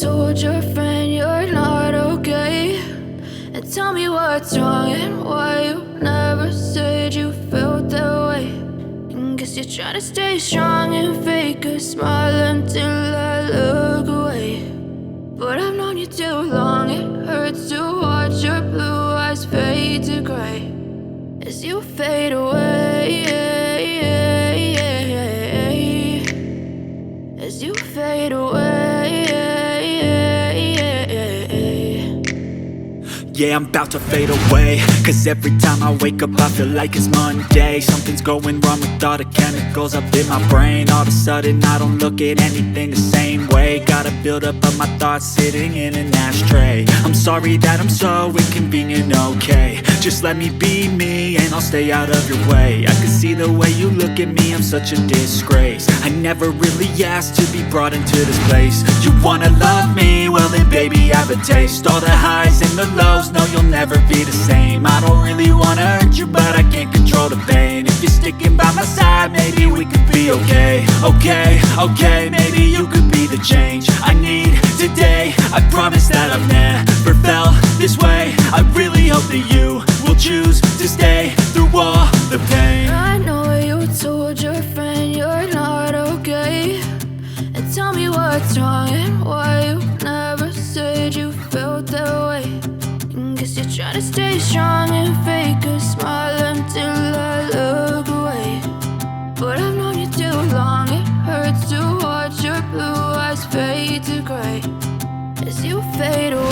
told your friend you're not okay, and tell me what's wrong and why you never said you felt that way. And guess you're trying to stay strong and fake a smile until I look away. But I've known you too long, it hurts to watch your blue eyes fade to gray as you fade away, as you fade away. Yeah, I'm about to fade away, cause every time I wake up I feel like it's Monday. Something's going wrong with all the chemicals up in my brain. All of a sudden I don't look at anything the same way. Gotta build up of my thoughts sitting in an ashtray. I'm sorry that I'm so inconvenient, okay. Just let me be me and I'll stay out of your way. I can see the way you look at me, I'm such a disgrace. I never really asked to be brought into this place. You wanna love me? Well then baby I have a taste. All the highs and the lows, no you'll never be the same. I don't really wanna hurt you but I can't control the pain. If you're sticking by my side maybe we could be okay. Okay, maybe you could be the change I need today. I promise that I've never felt this way. I really hope that you will choose to stay through all the pain. I know you told your friend you're not okay, and tell me what's wrong and why you never said you felt that way. And guess you're trying to stay strong and fake a smile until I look away. But I've known you too long, it hurts to watch your blue eyes fade to gray as you fade away.